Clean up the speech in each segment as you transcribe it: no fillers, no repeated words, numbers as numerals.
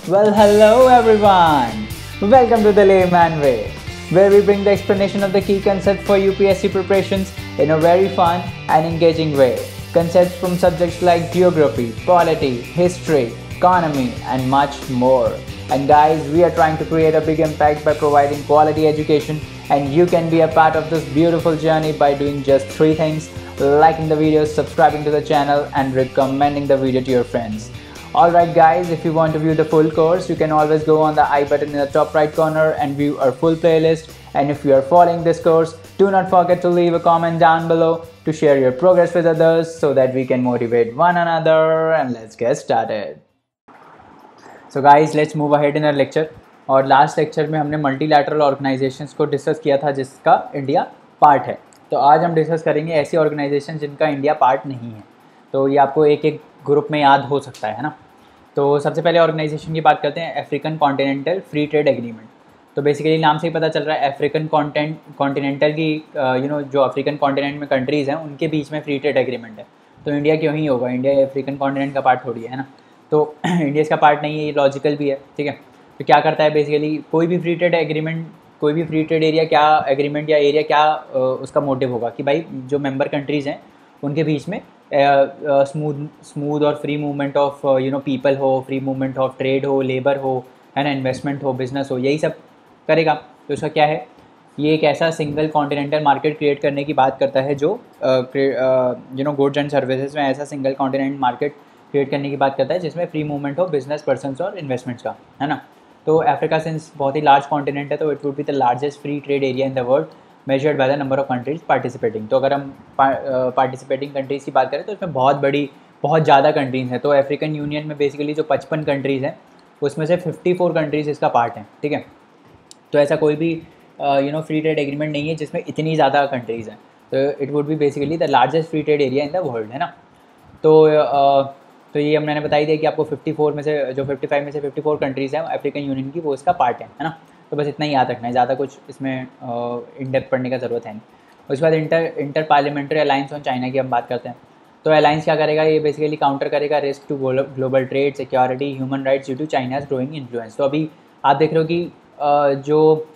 Well, hello everyone. Welcome to the Layman Way, where we bring the explanation of the key concepts for UPSC preparations in a very fun and engaging way. Concepts from subjects like geography, polity, history, economy, and much more. And guys, we are trying to create a big impact by providing quality education, and you can be a part of this beautiful journey by doing just three things: liking the video, subscribing to the channel, and recommending the video to your friends. Alright guys, if you want to view the full course, you can always go on the I button in the top right corner and view our full playlist. And if you are following this course, do not forget to leave a comment down below to share your progress with others so that we can motivate one another. And let's get started. So guys, let's move ahead in our lecture. और last lecture में हमने multilateral organisations को discuss किया था जिसका India part है। तो आज हम डिस्कस करेंगे ऐसी ऑर्गेनाइजेशन जिनका इंडिया पार्ट नहीं है। तो ये आपको एक एक ग्रुप में याद हो सकता है ना। तो सबसे पहले ऑर्गेनाइजेशन की बात करते हैं, African continental free trade agreement. तो बेसिकली नाम से ही पता चल रहा है अफ्रीकन कॉन्टिनेंटल की जो अफ्रीकन कॉन्टिनेंट में कंट्रीज़ हैं उनके बीच में फ्री ट्रेड एग्रीमेंट है। तो इंडिया क्यों ही होगा, इंडिया अफ्रीकन कॉन्टिनेंट का पार्ट थोड़ी है ना। तो इंडिया इसका पार्ट नहीं है, ये लॉजिकल भी है, ठीक है। तो क्या करता है बेसिकली कोई भी फ्री ट्रेड एग्रीमेंट, कोई भी फ्री ट्रेड एरिया क्या एग्रीमेंट या एरिया क्या उसका मोटिव होगा कि भाई जो मेंबर कंट्रीज़ हैं उनके बीच में स्मूथ और फ्री मूवमेंट ऑफ पीपल हो, फ्री मूवमेंट ऑफ ट्रेड हो, लेबर हो, है ना, इन्वेस्टमेंट हो, बिजनेस हो, यही सब करेगा। तो उसका क्या है, ये एक ऐसा सिंगल कॉन्टिनेंटल मार्केट क्रिएट करने की बात करता है जो गुड्स एंड सर्विसेज में ऐसा सिंगल कॉन्टिनेंट मार्केट क्रिएट करने की बात करता है जिसमें फ्री मूवमेंट हो बिजनेस पर्सनस और इन्वेस्टमेंट्स का, है ना। तो अफ्रीका सिंस बहुत ही लार्ज कॉन्टिनेंट है तो it would be the largest free trade area in the world measured by the number of countries participating. तो अगर हम पार्टिसिपेटिंग कंट्रीज़ की बात करें तो इसमें बहुत ज़्यादा कंट्रीज़ हैं। तो अफ्रीकन यूनियन में बेसिकली जो 55 कंट्रीज़ हैं उसमें से 54 कंट्रीज़ इसका पार्ट हैं, ठीक है। तो ऐसा कोई भी फ्री ट्रेड एग्रीमेंट नहीं है जिसमें इतनी ज़्यादा कंट्रीज़ हैं। तो it would be basically the largest free trade area in the world, है ना। तो ये मैंने बताई दिया कि आपको 54 में से जो 55 में से 54 कंट्रीज़ हैं अफ्रीकन यूनियन की, वो इसका पार्ट है ना। तो बस इतना ही याद रखना है, ज़्यादा कुछ इसमें इन डेप्थ पढ़ने का ज़रूरत है नहीं। उसके बाद inter parliamentary alliance on China की हम बात करते हैं। तो अलायंस क्या करेगा, ये बेसिकली काउंटर करेगा risk to global trade, security, human rights due to China's growing influence. तो अभी आप देख रहे हो कि जो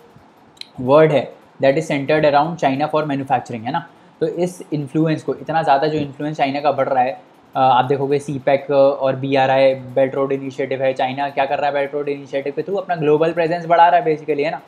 वर्ड है that is centred around China for manufacturing, है ना। तो इस इन्फ्लुएंस को, इतना ज़्यादा जो इन्फ्लुएंस चाइना का बढ़ रहा है, आप देखोगे CPEC और BRI बेल्ट रोड इनिशिएटिव है। चाइना क्या कर रहा है बेल्ट रोड इनिशिएटिव के थ्रू, अपना ग्लोबल प्रेजेंस बढ़ा रहा है बेसिकली, है ना।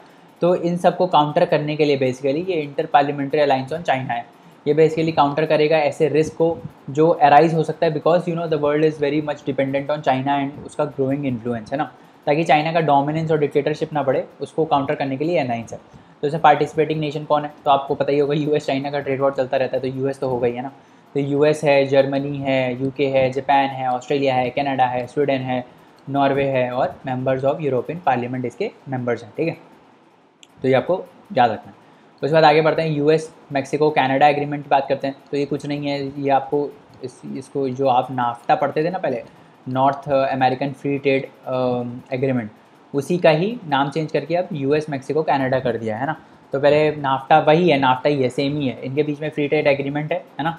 तो इन सब को काउंटर करने के लिए बेसिकली ये inter parliamentary alliance on China है। ये बेसिकली काउंटर करेगा ऐसे रिस्क को जो अराइज हो सकता है because the world is very much dependent on China and उसका ग्रोइंग इन्फ्लुएंस, है ना। ताकि चाइना का डोमिनेंस और डिक्टेटरशिप ना बढ़े, उसको काउंटर करने के लिए अलायंस है। तो इसमें पार्टिसिपेटिंग नेशन कौन है, तो आपको पता ही होगा US चाइना का ट्रेड वॉर चलता रहता है, तो US तो हो गई, है ना। तो US है, जर्मनी है, UK है, जापान है, ऑस्ट्रेलिया है, कनाडा है, स्वीडन है, नॉर्वे है और मेंबर्स ऑफ यूरोपियन पार्लियामेंट इसके मेंबर्स हैं, ठीक है। तो ये आपको याद रखना है। उसके बाद आगे बढ़ते हैं, US मैक्सिको कनाडा एग्रीमेंट की बात करते हैं। तो ये कुछ नहीं है, ये आपको इसको जो आप नाफ्टा पढ़ते थे ना पहले, north American free trade agreement, उसी का ही नाम चेंज करके अब US मैक्सिको कनाडा कर दिया है ना। तो पहले नाफ्टा वही है, नाफ्टा ही है, सेम ही है, इनके बीच में फ्री ट्रेड एग्रीमेंट है ना।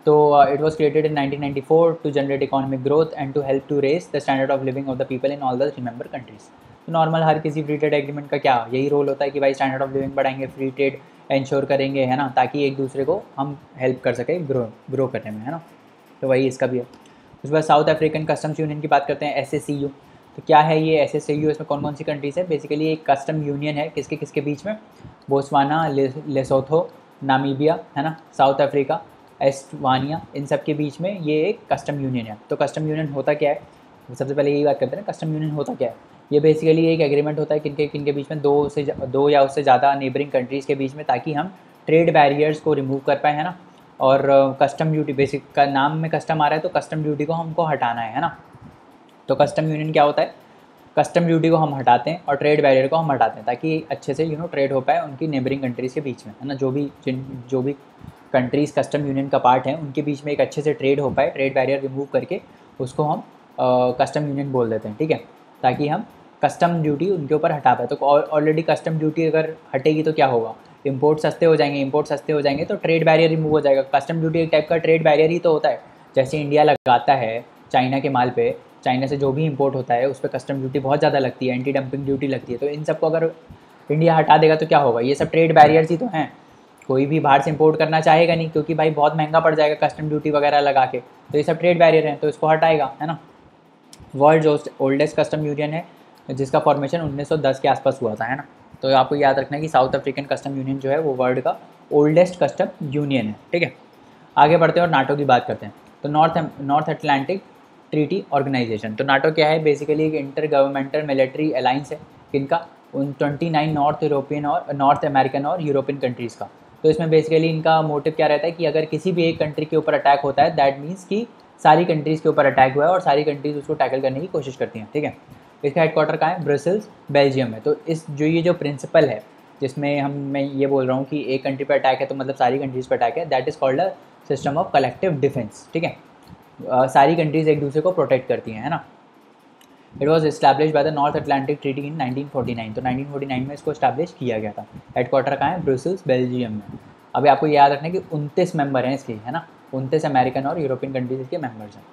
तो it was created in 1994 to generate economic growth and to help to raise the standard of living of the people in all the member countries. तो नॉर्मल हर किसी फ्री ट्रेड एग्रीमेंट का क्या यही role होता है कि भाई स्टैंडर्ड ऑफ लिविंग बढ़ाएंगे, फ्री ट्रेड इंश्योर करेंगे, है ना, ताकि एक दूसरे को हम हेल्प कर सकें ग्रो करने में, है ना। तो वही इसका भी है। उसके बाद साउथ अफ्रीकन कस्टम्स यूनियन की बात करते हैं, SACU। तो क्या है ये SACU, इसमें कौन कौन सी कंट्रीज़ है, बेसिकली एक कस्टम यूनियन है किसके किसके बीच में, बोत्सवाना, लेसोथो, नामीबिया, है ना, साउथ अफ्रीका, एस्टवानिया, इन सब के बीच में ये एक कस्टम यूनियन है। तो कस्टम यूनियन होता क्या है, सबसे पहले यही बात करते हैं, कस्टम यूनियन होता क्या है। ये बेसिकली एक एग्रीमेंट होता है किनके बीच में, दो या उससे ज़्यादा नेबरिंग कंट्रीज़ के बीच में, ताकि हम ट्रेड बैरियर्स को रिमूव कर पाएँ, है ना। और कस्टम ड्यूटी, बेसिक का नाम में कस्टम आ रहा है तो कस्टम ड्यूटी को हमको हटाना है ना। तो कस्टम यूनियन क्या होता है, कस्टम ड्यूटी को हम हटाते हैं और ट्रेड बैरियर को हम हटाते हैं ताकि अच्छे से ट्रेड हो पाए उनकी नेबरिंग कंट्रीज़ के बीच में, है ना। जो भी कंट्रीज़ कस्टम यूनियन का पार्ट हैं उनके बीच में एक अच्छे से ट्रेड हो पाए, ट्रेड बैरियर रिमूव करके उसको हम कस्टम यूनियन बोल देते हैं, ठीक है, ताकि हम कस्टम ड्यूटी उनके ऊपर हटा पाए। तो ऑलरेडी कस्टम ड्यूटी अगर हटेगी तो क्या होगा, इंपोर्ट सस्ते हो जाएंगे, तो ट्रेड बैरियर रिमूव हो जाएगा। कस्टम ड्यूटी एक टाइप का ट्रेड बैरियर ही तो होता है। जैसे इंडिया लगाता है चाइना के माल पे चाइना से जो भी इंपोर्ट होता है उस पर कस्टम ड्यूटी बहुत ज़्यादा लगती है, एंटी डंपिंग ड्यूटी लगती है। तो इन सबको अगर इंडिया हटा देगा तो क्या होगा? ये सब ट्रेड बैरियर्स ही तो हैं, कोई भी बाहर से इंपोर्ट करना चाहेगा नहीं, क्योंकि भाई बहुत महंगा पड़ जाएगा कस्टम ड्यूटी वगैरह लगा के। तो ये सब ट्रेड बैरियर हैं, तो इसको हटाएगा, है ना। वर्ल्ड ओल्डेस्ट कस्टम यूनियन है, जिसका फॉर्मेशन 1910 के आसपास हुआ था, है ना। तो आपको याद रखना है कि साउथ अफ्रीकन कस्टम यूनियन जो है वो वर्ल्ड का ओल्डेस्ट कस्टम यूनियन है, ठीक है। आगे बढ़ते हैं और नाटो की बात करते हैं। तो नॉर्थ अटलांटिक ट्रीटी ऑर्गेनाइजेशन, तो नाटो क्या है? बेसिकली एक इंटर गवर्नमेंटल मिलिट्री अलाइंस है, किनका? उन 29 नॉर्थ यूरोपियन और नॉर्थ अमेरिकन और यूरोपियन कंट्रीज़ का। तो इसमें बेसिकली इनका मोटिव क्या रहता है कि अगर किसी भी एक कंट्री के ऊपर अटैक होता है, दैट मीन्स कि सारी कंट्रीज़ के ऊपर अटैक हुआ है और सारी कंट्रीज़ उसको टैकल करने की कोशिश करती हैं, ठीक है। इसका हेडक्वार्टर कहाँ है? ब्रसेल्स, बेल्जियम में। तो इस ये जो प्रिंसिपल है, जिसमें मैं ये बोल रहा हूँ कि एक कंट्री पर अटैक है तो मतलब सारी कंट्रीज़ पर अटैक है, that is called a system of collective defence, ठीक है। सारी कंट्रीज़ एक दूसरे को प्रोटेक्ट करती हैं, है ना। It was establish by the North Atlantic Treaty in 1949। तो 1949 में इसको इस्टेब्लिश किया गया था। हेडक्वार्टर कहाँ है? ब्रसेल्स, बेल्जियम में। अभी आपको याद रखना है कि 29 मेंबर हैं इसके, है ना। 29 अमेरिकन और यूरोपियन कंट्रीज इसके मेंबर्स हैं।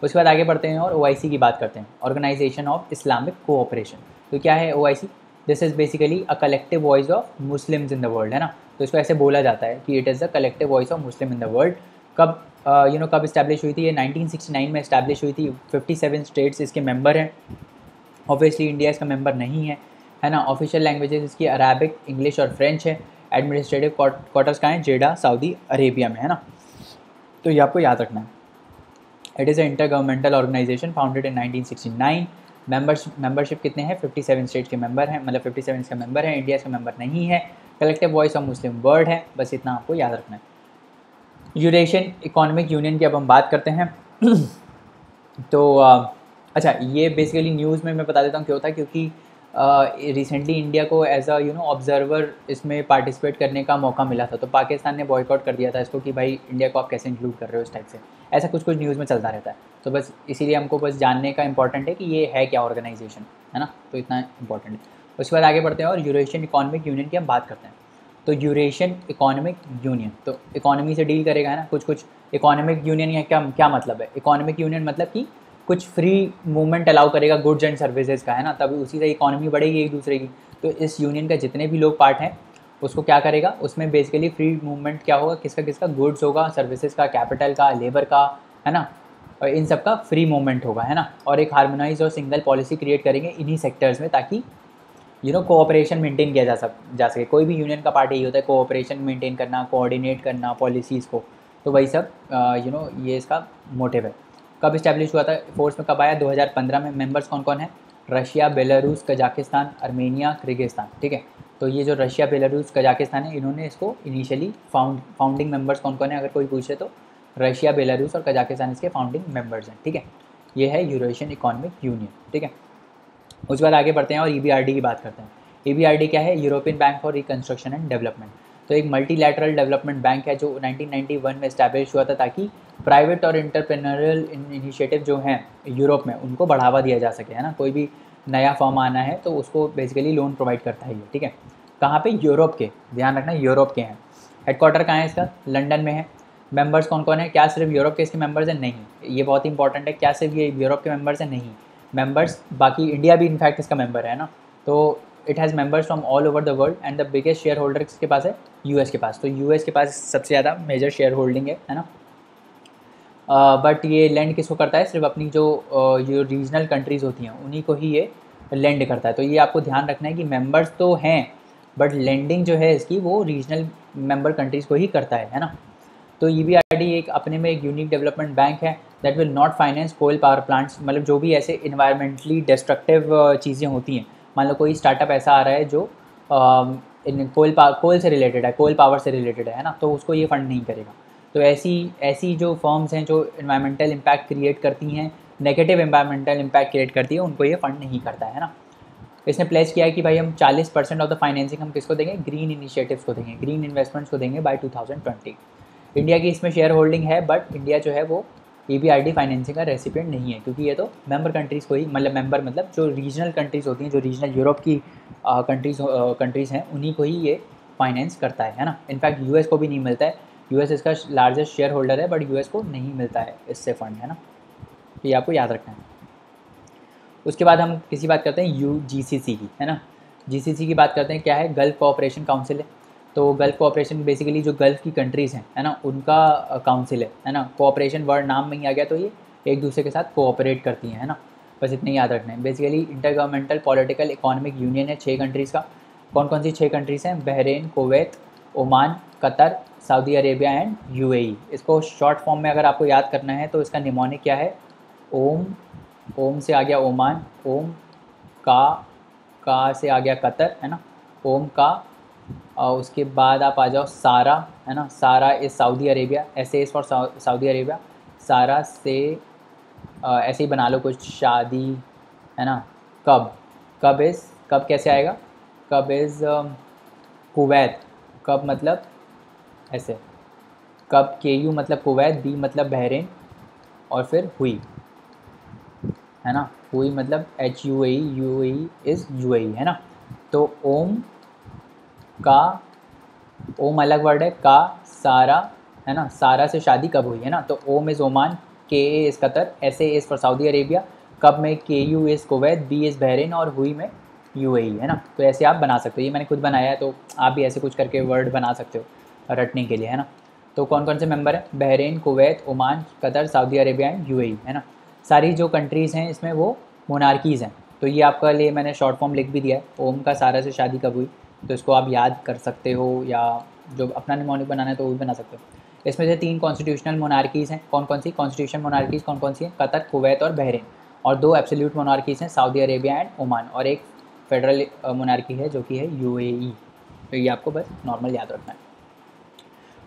उसके बाद आगे बढ़ते हैं और OIC की बात करते हैं, ऑर्गेनाइजेशन ऑफ इस्लामिक कोऑपरेशन। तो क्या है OIC? This is basically a collective voice of Muslims in the world, है ना। तो इसको ऐसे बोला जाता है कि it is the collective voice of Muslim in the world. कब कब इस्टेब्लिश हुई थी? ये 1969 में इस्टेब्लिश हुई थी। 57 स्टेट्स इसके मेंबर हैं। ऑब्वियसली इंडिया इसका मेंबर नहीं है ना। ऑफिशियल लैंग्वेजेस इसकी अरबिक, इंग्लिश और फ्रेंच है। एडमिनिस्ट्रेटिव क्वार्टर्स कहाँ है? जेडा, सऊदी अरेबिया में, है ना। तो ये आपको याद रखना है। It is a intergovernmental organisation founded in 1969। Membership कितने हैं? 57 स्टेट्स के मेंबर हैं, मतलब 57 इसका मेंबर है। इंडिया इसका मेंबर नहीं है। Collective voice of Muslim world है, बस इतना आपको याद रखना है। यूरेशियन इकोनॉमिक यूनियन की अब हम बात करते हैं। तो अच्छा, ये बेसिकली न्यूज़ में मैं बता देता हूँ क्यों था, क्योंकि रिसेंटली इंडिया को एज अ ऑब्जर्वर इसमें पार्टिसिपेट करने का मौका मिला था। तो पाकिस्तान ने बॉयकॉट कर दिया था इसको कि भाई इंडिया को आप कैसे इंक्लूड कर रहे हो इस टाइप से। ऐसा कुछ न्यूज़ में चलता रहता है। तो बस इसीलिए हमको बस जानने का इंपॉर्टेंट है कि ये है क्या ऑर्गेनाइजेशन, है ना। तो इतना इंपॉर्टेंट है। उसके बाद आगे बढ़ते हैं और यूरेशियन इकोनॉमिक यूनियन की हम बात करते हैं। तो यूरेशियन इकोनॉमिक यूनियन तो इकोनॉमी से डील करेगा, है ना। कुछ इकोनॉमिक यूनियन या क्या मतलब है? इकोनॉमिक यूनियन मतलब कि कुछ फ्री मूवमेंट अलाउ करेगा गुड्स एंड सर्विसेज का, है ना। तभी उसी से इकोनॉमी बढ़ेगी एक दूसरे की। तो इस यूनियन का जितने भी लोग पार्ट हैं उसको क्या करेगा? उसमें बेसिकली फ्री मूवमेंट क्या होगा? किसका गुड्स होगा, सर्विसेज का, कैपिटल का, लेबर का, है ना। और इन सब का फ्री मूवमेंट होगा, है ना। और एक हार्मोनाइज और सिंगल पॉलिसी क्रिएट करेंगे इन्हीं सेक्टर्स में, ताकि कोऑपरेशन मेंटेन किया जा सके। कोई भी यूनियन का पार्ट यही होता है, कोऑपरेशन मेंटेन करना, कोऑर्डिनेट करना पॉलिसीज़ को। तो वही सब ये इसका मोटिव है। कब इस्टेब्लिश हुआ था? फोर्स में कब आया? 2015 में। मेंबर्स कौन कौन है? Russia, Belarus, Kazakhstan, Armenia, Kyrgyzstan, ठीक है। तो ये जो रशिया, बेलारूस, कजाकिस्तान है, इन्होंने इसको इनिशियली फाउंडिंग मेंबर्स कौन कौन है अगर कोई पूछे तो रशिया, बेलारूस और कजाकिस्तान इसके फाउंडिंग मेंबर्स हैं, ठीक है। ये है यूरेशियन इकोनॉमिक यूनियन, ठीक है। उसके बाद आगे बढ़ते हैं और EBRD की बात करते हैं। EBRD क्या है? European bank for reconstruction and development. तो एक मल्टीलैटरल डेवलपमेंट बैंक है जो 1991 में इस्टेब्लिश हुआ था, ताकि प्राइवेट और इंटरप्रेन्योरियल इनिशिएटिव जो हैं यूरोप में उनको बढ़ावा दिया जा सके, है ना। कोई भी नया फर्म आना है तो उसको बेसिकली लोन प्रोवाइड करता है ये, ठीक है। कहाँ पे? यूरोप के, ध्यान रखना यूरोप के हैं। हेडक्वार्टर कहाँ है इसका? लंदन में है। मेंबर्स कौन कौन है? क्या सिर्फ यूरोप के इसके मेंबर्स हैं? नहीं, ये बहुत इंपॉर्टेंट है। क्या सिर्फ ये यूरोप के मेंबर्स हैं? नहीं, मेंबर्स बाकी इंडिया भी इनफैक्ट इसका मेंबर है ना। तो it has members from all over the world and the biggest share holder किसके पास है? US के पास। तो US के पास सबसे ज़्यादा मेजर शेयर होल्डिंग है ना। बट ये लैंड किसको करता है? सिर्फ अपनी जो रीजनल कंट्रीज़ होती हैं उन्हीं को ही ये लैंड करता है। तो ये आपको ध्यान रखना है कि मेंबर्स तो हैं बट लैंडिंग जो है इसकी वो रीजनल मेंबर कंट्रीज़ को ही करता है ना। तो EBRD एक अपने में एक यूनिक डेवलपमेंट बैंक है that will not finance coal power plants, मतलब जो भी ऐसे इन्वायरमेंटली डिस्ट्रक्टिव चीज़ें होती हैं। मान लो कोई स्टार्टअप ऐसा आ रहा है जो कोल से रिलेटेड है, कोल पावर से रिलेटेड है ना, तो उसको ये फंड नहीं करेगा। तो ऐसी जो फर्म्स हैं जो इन्वायरमेंटल इम्पैक्ट क्रिएट करती हैं, नेगेटिव इन्वायरमेंटल इम्पैक्ट क्रिएट करती है, उनको ये फंड नहीं करता है ना। इसने प्लेस किया है कि भाई हम 40% ऑफ द फाइनेंसिंग हम किसको देंगे? ग्रीन इनिशिएटिव्स को देंगे, ग्रीन इन्वेस्टमेंट्स को देंगे बाय 2020। इंडिया की इसमें शेयर होल्डिंग है बट इंडिया जो है वो EBRD फाइनेंसिंग का रेसिपिएंट नहीं है, क्योंकि ये तो मेंबर कंट्रीज़ को ही, मतलब जो रीजनल कंट्रीज़ होती हैं, जो रीजनल यूरोप की कंट्रीज़ हैं, उन्हीं को ही ये फाइनेंस करता है ना। इनफैक्ट US को भी नहीं मिलता है। US इसका लार्जेस्ट शेयर होल्डर है बट US को नहीं मिलता है इससे फंड, है ना। तो ये आपको याद रखना है। उसके बाद हम किसी बात करते हैं UGCC की, है ना। GCC की बात करते हैं, क्या है, गल्फ कोऑपरेशन काउंसिल है। तो गल्फ कोऑपरेशन बेसिकली जो गल्फ की कंट्रीज़ हैं, है ना, उनका काउंसिल है ना। कोऑपरेशन वर्ड नाम में ही आ गया, तो ये एक दूसरे के साथ कोऑपरेट करती हैं, है ना। बस इतना ही याद रखना है। Basically intergovernmental political economic union है 6 कंट्रीज़ का। कौन कौन सी 6 कंट्रीज़ हैं? Bahrain, Kuwait, Oman, Qatar, Saudi Arabia and UAE। इसको शॉर्ट फॉर्म में अगर आपको याद करना है तो इसका निमोनिक क्या है? ओम, ओम से आ गया ओमान, ओम का से आ गया कतर, है ना, ओम का। और उसके बाद आप आ जाओ सारा, है ना, सारा इज़ सऊदी अरेबिया, ऐसे इज़ फॉर सऊदी अरेबिया। सारा से ऐसे ही बना लो कुछ, शादी, है ना। कब, कब कैसे आएगा? कब इज़ कुवैत, कब मतलब ऐसे, कब KU मतलब कुवैत, B मतलब बहरीन, और फिर हुई, है ना, हुई मतलब HUAE, UAE इज़ UAE, है ना। तो ओम का, ओम अलग वर्ड है, का सारा, है ना, सारा से शादी कब हुई, है ना। तो OM is Oman, KA is Qatar, SA is for Saudi Arabia, कब में KU is Kuwait, B is Bahrain, और हुई में UAE, है ना। तो ऐसे आप बना सकते हो, ये मैंने खुद बनाया है, तो आप भी ऐसे कुछ करके वर्ड बना सकते हो रटने के लिए, है ना। तो कौन कौन से मेंबर हैं? Bahrain, Kuwait, Oman, Qatar, Saudi Arabia and UAE, है ना। सारी जो कंट्रीज़ हैं इसमें वो मोनार्कीज़ हैं। तो ये आपके लिए मैंने शॉर्ट फॉर्म लिख भी दिया है, ओम का सारा से शादी कब हुई, तो इसको आप याद कर सकते हो, या जो अपना निमोनिक बनाना है तो वो भी बना सकते हो। इसमें से 3 कॉन्स्टिट्यूशनल मोनार्कीज़ हैं। कौन कौन सी कॉन्स्टिट्यूशन मोनार्कीज़ कौन कौन सी हैं? कतर, कुवैत और बहरीन। और 2 एब्सोल्यूट मोनार्कीज़ हैं, सऊदी अरेबिया एंड ओमान, और एक फेडरल मोनार्की है जो कि है UAE। तो ये आपको बस नॉर्मल याद रखना है।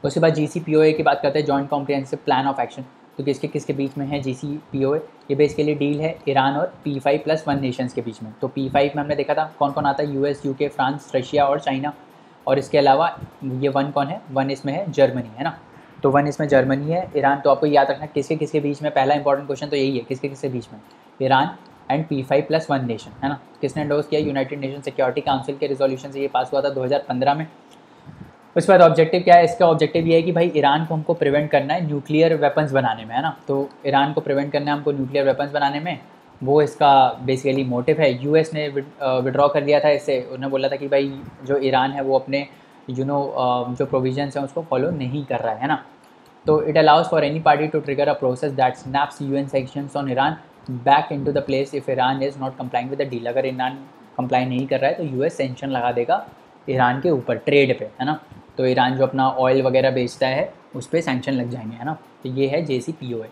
उसके बाद GCPOA की बात करते हैं, joint comprehensive plan of action. तो किसके किसके बीच में है GCPOA? ये बेसिकली डील है ईरान और P5+1 नेशंस के बीच में। तो P5 में हमने देखा था कौन कौन आता है, US, UK, फ्रांस, रशिया और चाइना। और इसके अलावा ये 1 कौन है? 1 इसमें है जर्मनी, है ना। तो 1 इसमें जर्मनी है, ईरान। तो आपको याद रखना किसके किसके बीच में, पहला इंपॉर्टेंट क्वेश्चन तो यही है, किसके किसके बीच में? ईरान एंड P5+1 नेशन, है ना। किसने एंडोर्स किया? यूनाइटेड नेशन सिक्योरिटी काउंसिल के रिजोल्यूशन से ये पास हुआ था 2015 में। उसके बाद ऑब्जेक्टिव क्या है? इसका ऑब्जेक्टिव ये है कि भाई ईरान को हमको प्रिवेंट करना है न्यूक्लियर वेपन्स बनाने में, है ना। तो ईरान को प्रिवेंट करना है हमको न्यूक्लियर वेपन्स बनाने में, वो इसका बेसिकली मोटिव है। US ने विड्रॉ कर लिया था इससे, उन्होंने बोला था कि भाई जो ईरान है वो अपने जो प्रोविजंस हैं उसको फॉलो नहीं कर रहा है ना। तो it allows for any party to trigger a process that snaps UN sanctions on Iran back into the place if Iran is not complying with the deal. अगर ईरान कंप्लाई नहीं कर रहा है तो US सैंक्शन लगा देगा Iran के ऊपर, ट्रेड पे, है ना। तो ईरान जो अपना ऑयल वगैरह बेचता है उस पर सैंक्शन लग जाएंगे, है ना। तो ये है JCPOA।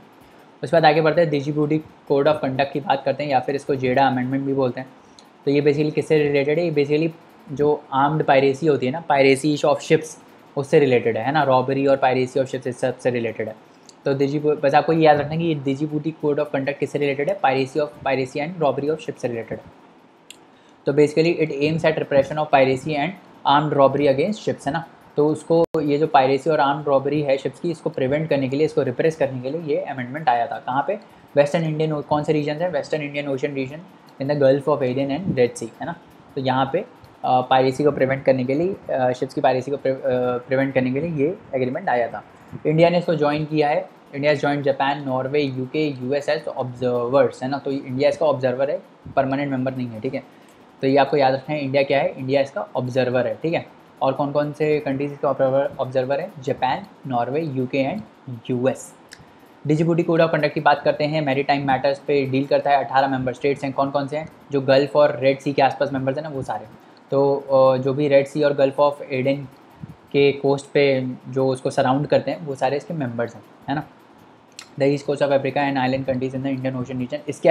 उसके बाद आगे बढ़ते हैं, डिजिबूटी कोड ऑफ कंडक्ट की बात करते हैं, या फिर इसको जेडा अमेंडमेंट भी बोलते हैं। तो ये बेसिकली किससे रिलेटेड है? ये बेसिकली जो आर्म्ड पायरेसी होती है ना, पायरेसी ऑफ शिप्स, उससे रिलेटेड है ना। रॉबरी और पायरेसी ऑफ शिप्स इस सबसे रिलेटेड है। तो बस आपको ये याद रखना कि ये डिजिबूटी कोड ऑफ कंडक्ट किससे रिलेटेड है? Piracy and robbery of ship से रिलेटेड है। तो basically it aims at repression of piracy and armed robbery against ships, है ना। तो उसको ये जो पायरेसी और आर्म्ड रॉबरी है शिप्स की, इसको प्रिवेंट करने के लिए, इसको रिप्रेस करने के लिए ये अमेंडमेंट आया था। कहाँ पे? वेस्टर्न इंडियन, कौन से रीजन है? Western Indian Ocean region in the Gulf of Aden and Red Sea, है ना। तो यहाँ पे पायरेसी को प्रिवेंट करने के लिए, शिप्स की पायरेसी को प्रिवेंट करने के लिए ये एग्रीमेंट आया था। इंडिया ने इसको ज्वाइन किया है। India join Japan, Norway, UK, US as observers, है ना। तो इंडिया इसका ऑब्जर्वर है, परमानेंट मेंबर नहीं है, ठीक है। तो ये आपको याद रखना है, इंडिया क्या है? इंडिया इसका ऑब्जर्वर है, ठीक है। और कौन कौन से कंट्रीज इसका ऑब्जर्वर है? Japan, Norway, UK and US। Djibouti Code of Conduct की बात करते हैं, मैरीटाइम मैटर्स पे डील करता है। 18 मेंबर स्टेट्स हैं। कौन कौन से हैं? जो गल्फ़ और रेड सी के आसपास मेंबर्स हैं ना, वो सारे। तो जो भी रेड सी और गल्फ़ ऑफ एडन के कोस्ट पे जो उसको सराउंड करते हैं, वो सारे इसके मेंबर्स हैं, है ना। The east coast of Africa and island countries in the Indian Ocean region. इसके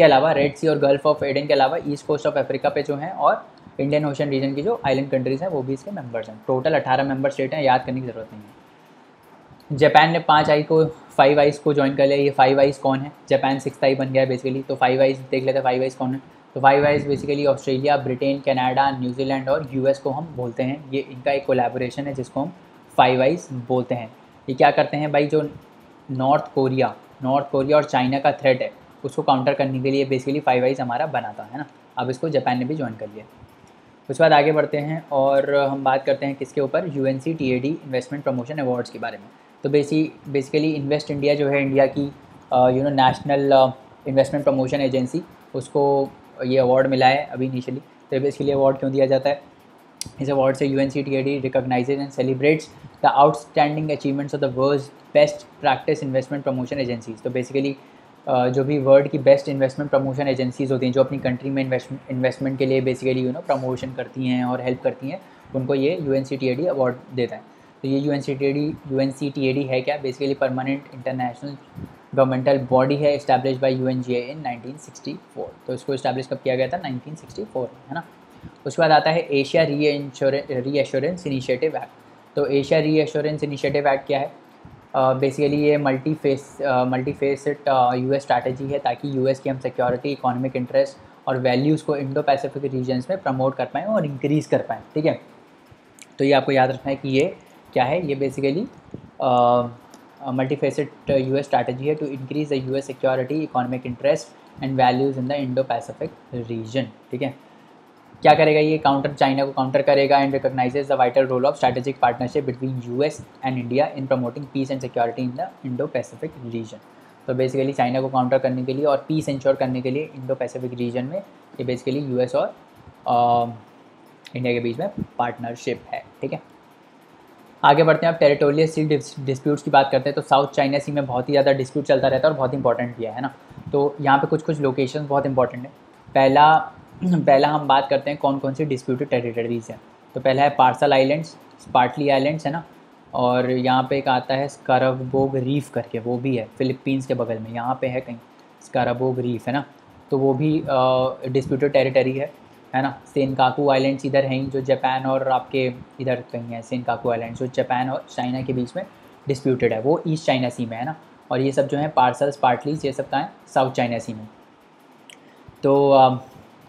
अलावा रेड सी और गल्फ़ ऑफ एडन के अलावा ईस्ट कोस्ट ऑफ अफ्रीका पे जो हैं और इंडियन ओशन रीजन की जो आइलैंड कंट्रीज़ हैं वो भी इसके मेंबर्स हैं। टोटल 18 मेंबर स्टेट हैं, याद करने की ज़रूरत नहीं है। जापान ने 5 आइस को ज्वाइन कर लिया। ये 5 आइस कौन है? जापान 6th आई बन गया है बेसिकली। तो 5 आइस देख लेते हैं, 5 आइस कौन है। तो 5 ice basically Australia, Britain, Canada, New Zealand और US को हम बोलते हैं। ये इनका एक कोलैबोरेशन है जिसको हम 5 आइस बोलते हैं। ये क्या करते हैं भाई? जो नॉर्थ कोरिया और चाइना का थ्रेट है उसको काउंटर करने के लिए बेसिकली 5 आइस हमारा बना था, है ना। अब इसको जापान ने भी ज्वाइन कर लिया। उसके बाद आगे बढ़ते हैं और हम बात करते हैं किसके ऊपर? UNCTAD इन्वेस्टमेंट प्रमोशन अवार्ड्स के बारे में। तो बेसिकली इन्वेस्ट इंडिया जो है, इंडिया की नेशनल इन्वेस्टमेंट प्रमोशन एजेंसी, उसको ये अवार्ड मिला है अभी इनिशियली। तो इसके लिए अवार्ड क्यों दिया जाता है? इस अवार्ड से UNCTAD recognises and celebrates the outstanding achievements of the world's best practice investment promotion agencies. तो बेसिकली जो भी वर्ल्ड की बेस्ट इन्वेस्टमेंट प्रमोशन एजेंसीज होती हैं जो अपनी कंट्री में इन्वेस्टमेंट के लिए बेसिकली प्रमोशन करती हैं और हेल्प करती हैं, उनको ये UNCTAD अवार्ड देता है। तो ये UNCTAD है क्या? Basically permanent international governmental body है, इस्टेब्लिश बाय UNGA इन 1964। तो इसको इस्टेब्लिश कब किया गया था? 1964, है ना। उसके बाद आता है एशिया रीएश्योरेंस इनिशिएटिव एक्ट। तो एशिया रीएश्योरेंस इनिशिएटिव एक्ट क्या है? बेसिकली ये मल्टीफेसेट US स्ट्रैटेजी है ताकि US की हम सिक्योरिटी, इकोनॉमिक इंटरेस्ट और वैल्यूज़ को इंडो पैसिफिक रीजन्स में प्रमोट कर पाएँ और इंक्रीज़ कर पाएँ, ठीक है। तो ये आपको याद रखना है कि ये क्या है? ये बेसिकली मल्टीफेसेट US स्ट्रैटेजी है to increase the US security, economic interest and values in the Indo Pacific region, ठीक है। क्या करेगा ये? चाइना को काउंटर करेगा and recognises the vital role of strategic partnership between US and India in promoting peace and security in the Indo Pacific region. तो basically China को counter करने के लिए और पीस इंश्योर करने के लिए इंडो पैसिफिक रीजन में ये बेसिकली US और इंडिया के बीच में पार्टनरशिप है, ठीक है। आगे बढ़ते हैं, अब टेरिटोरियल सी डिस्प्यूट्स की बात करते हैं। तो साउथ चाइना सी में बहुत ही ज़्यादा डिस्प्यूट चलता रहता है और बहुत इंपॉर्टेंट भी है ना। तो यहाँ पे कुछ लोकेशंस बहुत इंपॉर्टेंट है। पहला हम बात करते हैं कौन कौन सी डिस्प्यूटेड टेरिटरीज़ हैं। तो पहला है पार्सल आइलैंड्स, स्पार्टली आइलैंड्स, है ना। और यहाँ पे एक आता है स्कारबोग रीफ करके, वो भी है फिलीपींस के बगल में, यहाँ पे है कहीं स्कारबोग रीफ, है ना। तो वो भी डिस्प्यूटेड टेरिटरी है ना। सेनकाकू आइलैंड्स इधर हैं जो जापान और आपके इधर कहीं है। सेनकाकू आइलैंड्स जो जापान और चाइना के बीच में डिस्प्यूटेड है, वो ईस्ट चाइना सी में है ना। और ये सब जो है पार्सल्स, पार्टलीज, ये सब कहाँ है? साउथ चाइना सी में। तो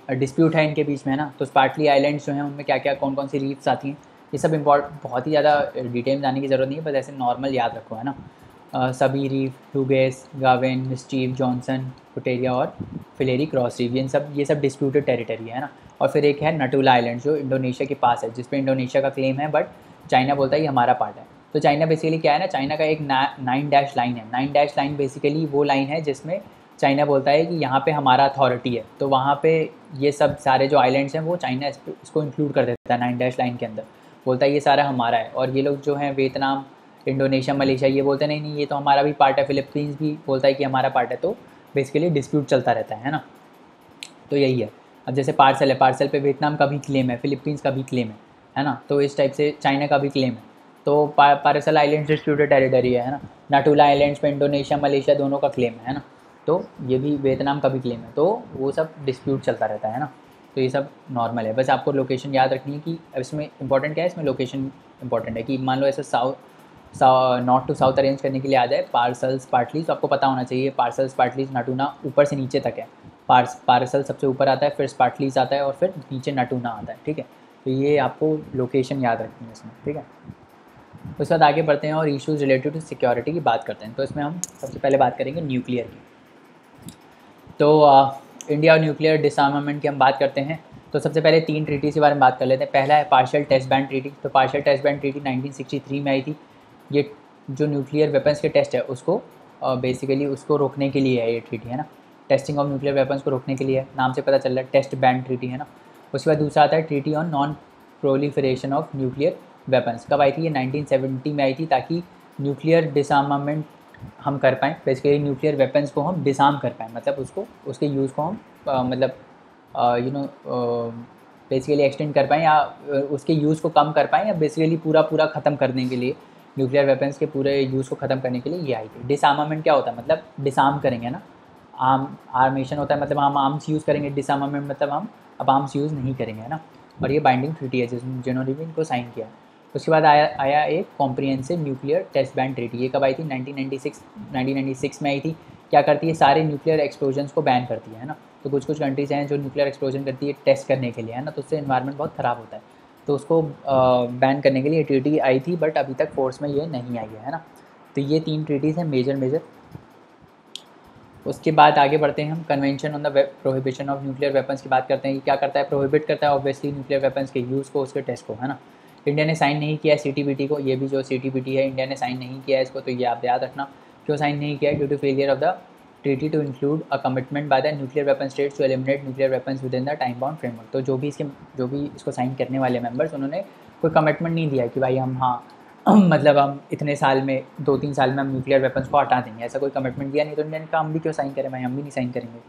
डिस्प्यूट है इनके बीच में, है ना। तो स्पार्टली आइलैंड्स जो हैं उनमें क्या क्या कौन कौन सी रीफ्स आती हैं, ये सब बहुत ही ज़्यादा डिटेल में जाने की ज़रूरत नहीं है, बस ऐसे नॉर्मल याद रखो, है ना। सभी रीफ, ह्यूगेस, गावेन, मिस्टीव, जॉनसन, पुटेरिया और फिलेरी क्रॉस रीफ, ये सब डिस्प्यूटेड टेरिटरी है ना। और फिर एक है नटूला आइलैंड जो इंडोनेशिया के पास है, जिस पे इंडोनेशिया का क्लेम है बट चाइना बोलता है ये हमारा पार्ट है। तो चाइना बेसिकली क्या है ना, चाइना का एक 9 डैश लाइन है। 9 डैश लाइन बेसिकली वो लाइन है जिसमें चाइना बोलता है कि यहाँ पे हमारा अथॉरिटी है। तो वहाँ पे ये सब सारे जो आइलैंड्स हैं वो चाइना इसको इंक्लूड कर देता है 9 डैश लाइन के अंदर, बोलता है ये सारा हमारा है। और ये लोग जो हैं वियतनाम, इंडोनेशिया, मलेशिया, ये बोलते हैं नहीं ये तो हमारा भी पार्ट है। फिलीपींस भी बोलता है कि हमारा पार्ट है। तो बेसिकली डिस्प्यूट चलता रहता है ना। तो यही है। अब जैसे पार्सल है, पार्सल पे वियतनाम का भी क्लेम है, फिलीपींस का भी क्लेम है ना। तो इस टाइप से चाइना का भी क्लेम है। तो पार्सल आइलैंड्स डिस्प्यूटेड टेरिटरी है ना। नाटुला आइलैंड्स पे इंडोनेशिया, मलेशिया दोनों का क्लेम है ना। तो ये भी वियतनाम का भी क्लेम है। तो वो सब डिस्प्यूट चलता रहता है ना। तो ये सब नॉर्मल है, बस आपको लोकेशन याद रखनी है कि इसमें इंपॉर्टेंट क्या है, इसमें लोकेशन इंपॉर्टेंट है। कि मान लो ऐसे नॉर्थ टू साउथ अरेंज करने के लिए आ जाए पार्सल्स, पार्टलीज, तो आपको पता होना चाहिए पार्सल्स, पार्टलीज, नाटूना ऊपर से नीचे तक है। पार्सल सबसे ऊपर आता है, फिर स्पार्टलीज आता है और फिर नीचे नाटूना आता है, ठीक है। तो ये आपको लोकेशन याद रखनी है इसमें, ठीक है। उसके बाद आगे बढ़ते हैं और इश्यूज़ रिलेटेड टू सिक्योरिटी की बात करते हैं। तो इसमें हम सबसे पहले बात करेंगे न्यूक्लियर की। तो इंडिया और न्यूक्लियर डिसआर्मामेंट की हम बात करते हैं। तो सबसे पहले 3 ट्रीटीज़ के बारे में बात कर लेते हैं। पहला है पार्शियल टेस्ट बैन ट्रीटी। तो पार्शियल टेस्ट बैन ट्रीटी 1963 में आई थी। ये जो न्यूक्लियर वेपन्स के टेस्ट है उसको बेसिकली उसको रोकने के लिए है ये ट्रीटी, है ना। टेस्टिंग ऑफ न्यूक्लियर वेपन्स को रोकने के लिए है, नाम से पता चल रहा है टेस्ट बैन ट्रीटी, है ना। उसके बाद दूसरा आता है treaty on non proliferation of nuclear weapons. कब आई थी? ये 1970 में आई थी, ताकि न्यूक्लियर डिसआर्मामेंट हम कर पाएँ। बेसिकली न्यूक्लियर वेपन्स को हम डिसआर्म कर पाएँ, मतलब उसके यूज़ को हम बेसिकली एक्सटेंड कर पाएँ या उसके यूज़ को कम कर पाएँ, या बेसिकली पूरा ख़त्म करने के लिए, न्यूक्लियर वेपन्स के पूरे यूज़ को ख़त्म करने के लिए ये आई थी। डिसआर्मामेंट क्या होता है? मतलब डिसआर्म करेंगे ना। आर्मेशन होता है मतलब हम आर्म्स यूज़ करेंगे। डिसआर्मामेंट मतलब हम अब आर्म्स यूज़ नहीं करेंगे, है ना। और ये बाइंडिंग ट्रीटी है जिन्होंने भी इनको साइन किया। उसके बाद आया एक comprehensive nuclear test ban treaty. ये कब आई थी? 1996 में आई थी। क्या करती है? सारे न्यूक्लियर एक्सप्लोजन्स को बैन करती है ना। तो कुछ कंट्रीज़ हैं जो न्यूक्लियर एक्सप्लोजन करती है टेस्ट करने के लिए, है ना। तो उससे एनवायरनमेंट बहुत ख़राब होता है। तो उसको बैन करने के लिए ट्रीटी आई थी, बट अभी तक फोर्स में ये नहीं आई है ना। तो ये 3 ट्रीटीज़ हैं मेजर। उसके बाद आगे बढ़ते हैं हम convention on the prohibition of nuclear weapons की बात करते हैं। कि क्या करता है? प्रोहिबिट करता है ऑब्वियसली न्यूक्लियर वेपन्स के यूज़ को, उसके टेस्ट को, है ना। इंडिया ने साइन नहीं किया है CTBT को। ये भी जो CTBT है इंडिया ने साइन नहीं किया है इसको, तो ये आप याद रखना। क्यों साइन नहीं किया है? Due to failure of the treaty to include a commitment by the nuclear weapon states to eliminate nuclear weapons within the time bound framework. तो जो भी इसको साइन करने वाले मेंबर्स, उन्होंने कोई कमिटमेंट नहीं दिया कि भाई हम मतलब हम इतने साल में 2-3 साल में हम न्यूक्लियर वेपन्स को हटा देंगे, ऐसा कोई कमिटमेंट दिया नहीं। तो इंडिया ने कहा हम भी क्यों साइन करें भाई, हम भी नहीं साइन करेंगे।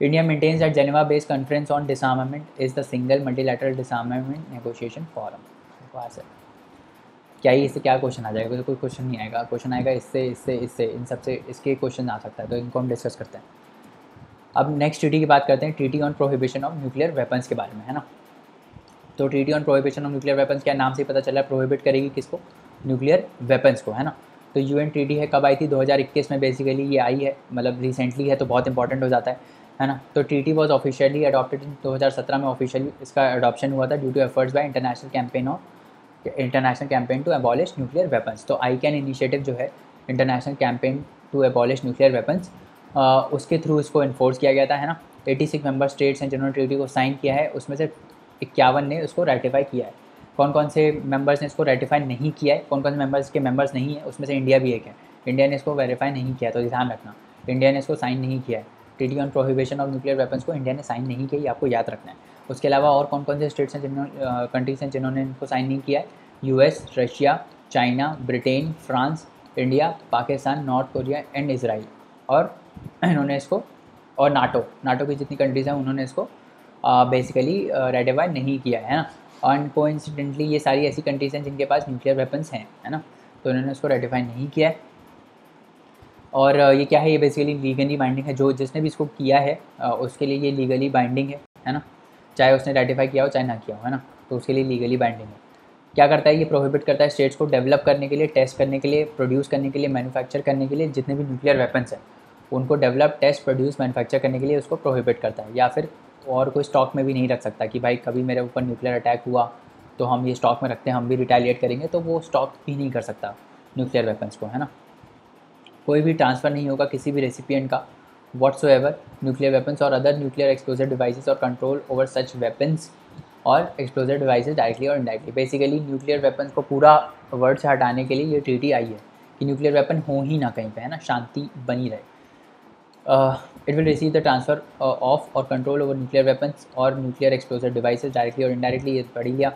India maintains that Geneva based conference on disarmament is the single multilateral disarmament negotiation forum. क्या ही इससे क्या क्वेश्चन आ जाएगा? तो कोई क्वेश्चन नहीं आएगा, क्वेश्चन आएगा इससे इन सबसे इसके क्वेश्चन आ सकता है, तो इनको हम डिस्कस करते हैं। अब नेक्स्ट ट्रीटी की बात करते हैं, treaty on prohibition of nuclear weapons के बारे में, है ना। तो treaty on prohibition of nuclear weapons, क्या नाम से पता चला, प्रोहिबिट करेगी किसको? न्यूक्लियर वेपन्स को, है ना। तो यूएन ट्रीटी है, कब आई थी? 2021 में बेसिकली ये आई है, मतलब रिसेंटली है, तो बहुत इंपॉर्टेंट हो जाता है ना। तो treaty was officially adopted in 2017 में, ऑफिशियली इसका अडॉप्शन हुआ था due to efforts by international campaign to abolish nuclear weapons. तो आईकैन इनिशिएटिव जो है, international campaign to abolish nuclear weapons, उसके थ्रू इसको इन्फोर्स किया गया था, है ना। 86 मेंबर स्टेट्स हैं जिन्होंने ट्रीटी को साइन किया है, उसमें से 51 ने उसको रेटिफाई किया है। कौन कौन से मेंबर्स ने इसको रेटिफाई नहीं किया है, कौन कौन से मेंबर्स के मेंबर्स नहीं है, उसमें से इंडिया भी एक है। इंडिया ने इसको वेरीफाई नहीं किया, तो ध्यान रखना, इंडिया ने इसको साइन नहीं किया है। Treaty on prohibition of nuclear weapons को इंडिया ने साइन नहीं किया, ये आपको याद रखना है। उसके अलावा और कौन कौन से स्टेट्स हैं कंट्रीज हैं जिन्होंने इनको साइन नहीं किया है? US, Russia, China, Britain, France, India, Pakistan, north Korea and Israel. और इन्होंने इसको, और नाटो की जितनी कंट्रीज़ हैं उन्होंने इसको बेसिकली रेटिफाई नहीं किया है ना। और कोइंसिडेंटली ये सारी ऐसी कंट्रीज़ हैं जिनके पास न्यूक्लियर वेपन्स हैं, है ना, तो इन्होंने इसको रेटिफाई नहीं किया है। और ये क्या है, ये बेसिकली लीगली बाइंडिंग है, जो जिसने भी इसको किया है उसके लिए ये लीगली बाइंडिंग है ना, चाहे उसने रेटिफाई किया हो चाहे ना किया हो, है ना, तो उसके लिए लीगली बाइंडिंग है। क्या करता है ये? प्रोहिबिट करता है स्टेट्स को डेवलप करने के लिए, टेस्ट करने के लिए, प्रोड्यूस करने के लिए, मैन्युफैक्चर करने के लिए, जितने भी न्यूक्लियर वेपन्स हैं उनको डेवलप, टेस्ट, प्रोड्यूस, मैन्युफैक्चर करने के लिए उसको प्रोहिबिट करता है। या फिर और कोई स्टॉक में भी नहीं रख सकता कि भाई कभी मेरे ऊपर न्यूक्लियर अटैक हुआ तो हम ये स्टॉक में रखते हैं, हम भी रिटेलिएट करेंगे, तो वो स्टॉक भी नहीं कर सकता न्यूक्लियर वेपन्स को, है ना। कोई भी ट्रांसफ़र नहीं होगा किसी भी रेसिपिएंट का व्हाट्सोएवर न्यूक्लियर वेपन्स और अदर न्यूक्लियर एक्सप्लोजिव डिवाइसेस और कंट्रोल ओवर सच वेपन्स और एक्सप्लोजिव डिवाइसेस डायरेक्टली और इनडायरेक्टली। बेसिकली न्यूक्लियर वेपन्स को पूरा वर्ड से हटाने के लिए ये ट्रीटी आई है कि न्यूक्लियर वेपन हो ही ना कहीं पे, है ना, शांति बनी रहे। It will receive the transfer of और कंट्रोल ओवर न्यूक्लियर वेपन्स और न्यूक्लियर एक्सप्लोजिव डिवाइसेस डायरेक्टली और इनडायरेक्टली। ये पढ़ लिया।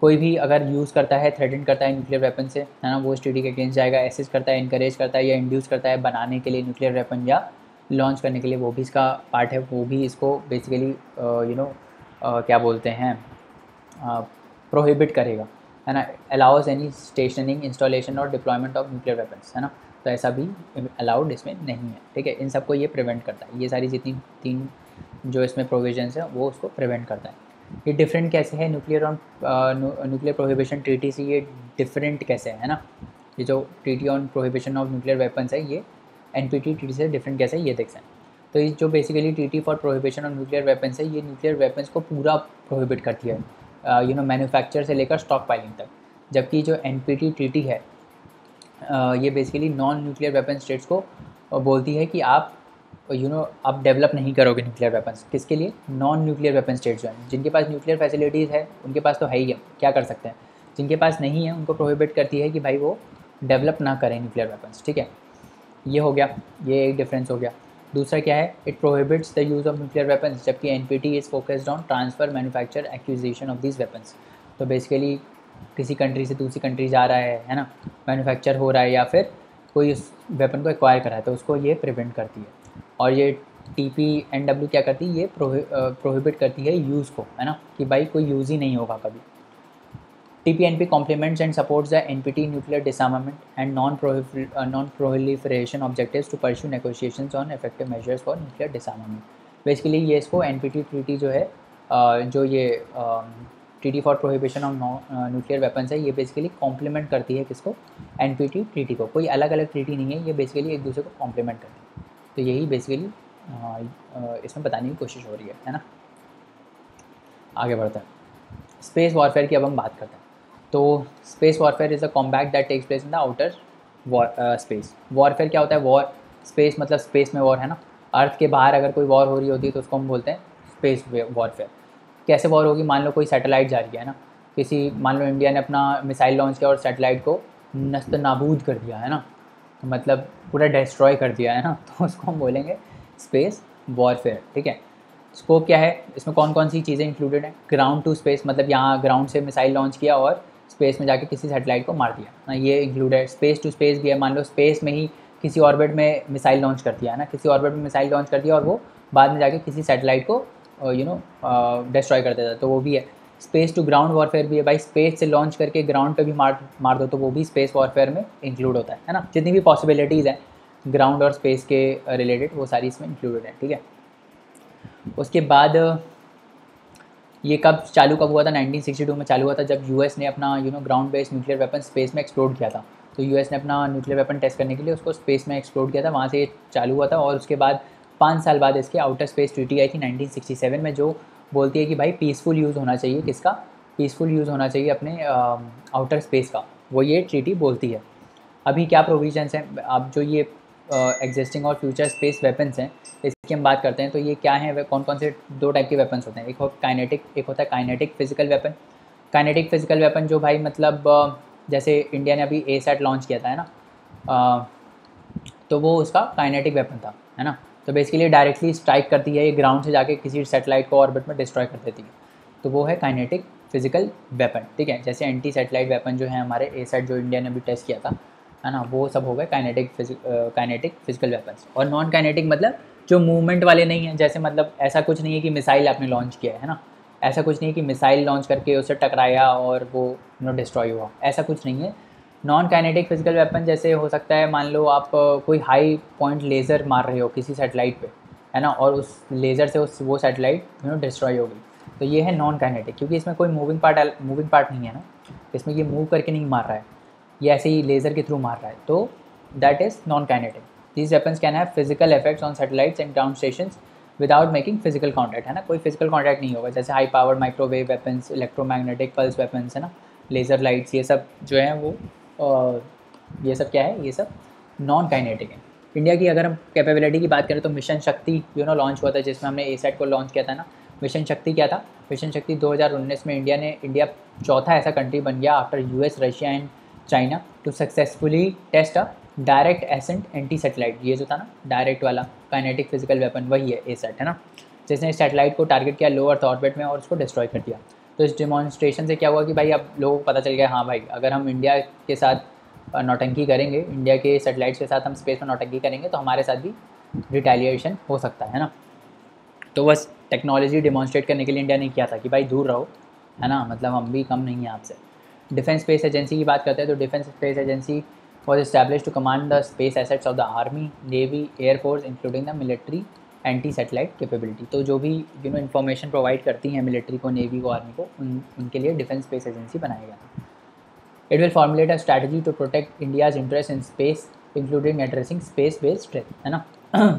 कोई भी अगर यूज़ करता है, थ्रेटन करता है न्यूक्लियर वेपन से, है ना, वो इस ट्रीटी के अगेंस्ट जाएगा। एसिस्ट करता है, इनकरेज करता है या इंड्यूस करता है बनाने के लिए न्यूक्लियर वेपन या लॉन्च करने के लिए, वो भी इसका पार्ट है, वो भी इसको बेसिकली क्या बोलते हैं, प्रोहिबिट करेगा, है ना। अलाउज एनी स्टेशनिंग, इंस्टॉलेशन और डिप्लॉयमेंट ऑफ न्यूक्लियर वेपन्स, है ना, तो ऐसा भी अलाउड इसमें नहीं है, ठीक है। इन सबको ये प्रिवेंट करता है, ये सारी जितनी 3 जो इसमें प्रोविजंस हैं वो उसको प्रिवेंट करता है। ये डिफरेंट कैसे है न्यूक्लियर प्रोहिबिशन ट्रीटी से? ये डिफरेंट कैसे है ना, ये जो treaty on prohibition of nuclear weapons है ये एनपीटी ट्रीटी से डिफरेंट कैसे है ये देख सकते हैं। तो ये जो basically treaty for prohibition of nuclear weapons है, ये न्यूक्लियर वेपन्स को पूरा प्रोहिबिट करती है, मैन्युफैक्चर से लेकर स्टॉक पाइलिंग तक। जबकि जो एनपीटी ट्रीटी है ये basically non nuclear weapon states को बोलती है कि आप आप डेवलप नहीं करोगे न्यूक्लियर वेपन्स। किसके लिए? नॉन न्यूक्लियर वेपन स्टेट्स जो हैं, जिनके पास न्यूक्लियर फैसिलिटीज़ है उनके पास तो है ही है, क्या कर सकते हैं। जिनके पास नहीं है उनको प्रोहिबिट करती है कि भाई वो डेवलप ना करें न्यूक्लियर वेपन्स, ठीक है। ये हो गया, ये एक डिफरेंस हो गया। दूसरा क्या है? It prohibits the use of nuclear weapons, जबकि NPT is focused on transfer, manufacture, acquisition of these weapons. तो बेसिकली किसी कंट्री से दूसरी कंट्री जा रहा है ना, मैन्युफैक्चर हो रहा है या फिर कोई उस वेपन को एक्वायर कर रहा है, तो उसको ये प्रिवेंट करती है। और ये TPNW क्या करती है? ये प्रोहिबिट करती है यूज़ को, है ना, कि भाई कोई यूज़ ही नहीं होगा कभी। TPNP complements and supports the NPT nuclear disarmament and non-proliferation objectives to pursue negotiations on effective measures for nuclear disarmament। Basically ये इसको NPT ट्रीटी जो है जो ये treaty for prohibition of nuclear weapons है, ये बेसिकली कॉम्प्लीमेंट करती है किसको? NPT ट्रीटी को। कोई अलग अलग ट्रीटी नहीं है, ये बेसिकली एक दूसरे को कॉम्प्लीमेंट करती है। तो यही बेसिकली इसमें बताने की कोशिश हो रही है ना। आगे बढ़ते हैं, स्पेस वॉरफेयर की अब हम बात करते हैं। तो space warfare is a combat that takes place in the outer space. Warfare क्या होता है? वॉर, स्पेस मतलब स्पेस में वॉर, है ना। अर्थ के बाहर अगर कोई वॉर हो रही होती है तो उसको हम बोलते हैं स्पेस वॉरफेयर। कैसे वॉर होगी? मान लो कोई सैटेलाइट जा रही है ना, मान लो इंडिया ने अपना मिसाइल लॉन्च किया और सैटेलाइट को नस्त नाबूद कर दिया, है ना, तो मतलब पूरा डिस्ट्रॉय कर दिया है ना, तो उसको हम बोलेंगे स्पेस वॉरफेयर। ठीक है, स्कोप क्या है, इसमें कौन कौन सी चीज़ें इंक्लूडेड हैं। ग्राउंड टू स्पेस, मतलब यहाँ ग्राउंड से मिसाइल लॉन्च किया और स्पेस में जाके किसी सैटेलाइट को मार दिया ना, ये इंक्लूडेड। स्पेस टू स्पेस भी है, मान लो स्पेस में ही किसी ऑर्बिट में मिसाइल लॉन्च कर दिया है ना, किसी ऑर्बिट में मिसाइल लॉन्च कर दिया और वो बाद में जाके किसी सैटेलाइट को डिस्ट्रॉय कर देता है, तो वो भी है। स्पेस टू ग्राउंड वॉरफेयर भी है, भाई स्पेस से लॉन्च करके ग्राउंड पे भी मार दो, तो वो भी स्पेस वॉरफेयर में इंक्लूड होता है ना। जितनी भी पॉसिबिलिटीज़ हैं ग्राउंड और स्पेस के रिलेटेड, वो सारी इसमें इंक्लूडेड है। ठीक है, उसके बाद ये कब हुआ था, 1962 में चालू हुआ था, जब यूएस ने अपना ground based nuclear weapon space में एक्सप्लोड किया था। तो यूएस ने अपना न्यूक्लियर वेपन टेस्ट करने के लिए उसको स्पेस में एक्सप्लोड किया था, वहाँ से ये चालू हुआ था। और उसके बाद 5 साल बाद इसके आउटर स्पेस ट्रीटी आई थी 1967 में, जो बोलती है कि भाई पीसफुल यूज़ होना चाहिए, किसका पीसफुल यूज़ होना चाहिए अपने आउटर स्पेस का, वो ये ट्रीटी बोलती है। अभी क्या प्रोविजंस हैं, अब जो ये एग्जिस्टिंग और फ्यूचर स्पेस वेपन्स हैं इसकी हम बात करते हैं। तो ये क्या हैं, वे कौन कौन से 2 टाइप के वेपन्स होते हैं, एक होता है kinetic physical weapon. Kinetic physical weapon जो भाई मतलब जैसे इंडिया ने अभी एसैट लॉन्च किया था, है ना, तो वो उसका काइनेटिक वेपन था, है ना। तो बेसिकली डायरेक्टली स्ट्राइक करती है, ये ग्राउंड से जाके किसी सैटेलाइट को ऑर्बिट में डिस्ट्रॉय कर देती है, तो वो है काइनेटिक फिजिकल वेपन। ठीक है, जैसे एंटी सैटेलाइट वेपन जो है हमारे एसैट जो इंडिया ने अभी टेस्ट किया था, है ना, वो सब हो गए काइनेटिक फिजिकल वेपन्स। और नॉन काइनेटिक मतलब जो मूवमेंट वाले नहीं हैं, जैसे मतलब ऐसा कुछ नहीं है कि मिसाइल आपने लॉन्च किया है ना, ऐसा कुछ नहीं है कि मिसाइल लॉन्च करके उससे टकराया और वो डिस्ट्रॉय हुआ, ऐसा कुछ नहीं है। नॉन काइनेटिक फिजिकल वेपन जैसे हो सकता है, मान लो आप कोई हाई पॉइंट लेज़र मार रहे हो किसी सैटेलाइट पे, है ना, और उस लेज़र से वो सैटेलाइट डिस्ट्रॉय हो गई, तो ये है नॉन काइनेटिक, क्योंकि इसमें कोई मूविंग पार्ट नहीं है ना, इसमें ये मूव करके नहीं मार रहा है, ये ऐसे ही लेज़र के थ्रू मार रहा है, तो that is non kinetic. These weapons can have physical effects on satellites and ground stations without making physical contact, है ना, कोई फिजिकल कॉन्टैक्ट नहीं होगा। जैसे high powered microwave weapons, electromagnetic pulse weapons, है ना, लेज़र लाइट्स, ये सब जो हैं वो ये सब क्या है, ये सब नॉन काइनेटिक है। इंडिया की अगर हम कैपेबिलिटी की बात करें तो मिशन शक्ति लॉन्च हुआ था, जिसमें हमने एसैट को लॉन्च किया था ना। मिशन शक्ति क्या था, मिशन शक्ति 2019 में इंडिया चौथा ऐसा कंट्री बन गया after US, Russia and China to successfully test a direct ascent anti satellite. ये जो था ना डायरेक्ट वाला काइनेटिक फिजिकल वेपन, वही है एसैट, है ना, जिसने सैटेलाइट को टारगेट किया लो अर्थ ऑर्बिट में और उसको डिस्ट्रॉय कर दिया। तो इस डेमोन्स्ट्रेशन से क्या हुआ कि भाई अब लोगों को पता चल गया, हाँ भाई अगर हम इंडिया के साथ नौटंकी करेंगे, इंडिया के सैटेलाइट्स के साथ हम स्पेस में नौटंकी करेंगे, तो हमारे साथ भी रिटेलिएशन हो सकता है ना। तो बस टेक्नोलॉजी डिमॉन्स्ट्रेट करने के लिए इंडिया ने किया था कि भाई दूर रहो, है ना, मतलब हम भी कम नहीं हैं आपसे। डिफेंस स्पेस एजेंसी की बात करते हैं, तो defence space agency was establish to command the space assets of the army, navy, air force including the military anti satellite capability. तो जो भी इन्फॉर्मेशन प्रोवाइड करती हैं मिलिट्री को, नेवी को, आर्मी को, उनके लिए डिफेंस स्पेस एजेंसी बनाया गया था। It will formulate a strategy to protect India's interest in space, including addressing space-based threat, है ना।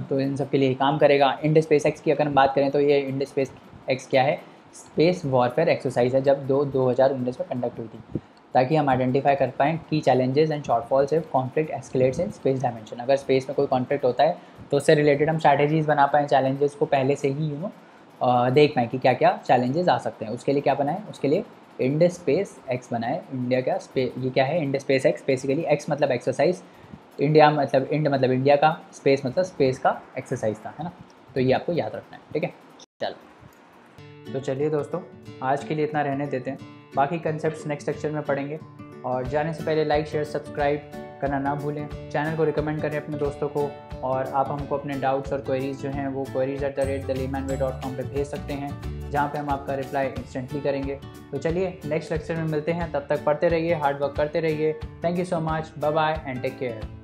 तो इन सब के लिए काम करेगा। इंड स्पेस एक्स की अगर हम बात करें तो ये इंड स्पेस एक्स क्या है, स्पेस वॉरफेयर एक्सरसाइज है, जब 2019 में कंडक्ट हुई थी, ताकि हम आइडेंटिफाई कर पाएँ की challenges and shortfalls if conflict escalates in space dimension. अगर स्पेस में कोई कॉन्फ्लिक्ट होता है तो उससे रिलेटेड हम स्ट्रैटेजीज़ बना पाएँ, चैलेंजेस को पहले से ही देख पाएँ कि क्या क्या चैलेंजेस आ सकते हैं। उसके लिए क्या बनाए, उसके लिए इंड स्पेस एक्स बनाए। इंडिया का ये क्या है, IndSpaceEx, basically ex मतलब एक्सरसाइज, इंडिया मतलब इंड मतलब इंडिया का, स्पेस मतलब स्पेस का एक्सरसाइज था, है ना। तो ये आपको याद रखना है, ठीक है। चलो तो चलिए दोस्तों, आज के लिए इतना रहने देते हैं, बाकी कंसेप्ट्स नेक्स्ट लेक्चर में पढ़ेंगे। और जाने से पहले लाइक शेयर सब्सक्राइब करना ना भूलें, चैनल को रिकमेंड करें अपने दोस्तों को, और आप हमको अपने डाउट्स और क्वेरीज़ जो हैं वो queries@thelaymanway.com पे भेज सकते हैं, जहाँ पे हम आपका रिप्लाई इंस्टेंटली करेंगे। तो चलिए नेक्स्ट लेक्चर में मिलते हैं, तब तक पढ़ते रहिए, हार्ड वर्क करते रहिए। Thank you so much, bye bye and take care.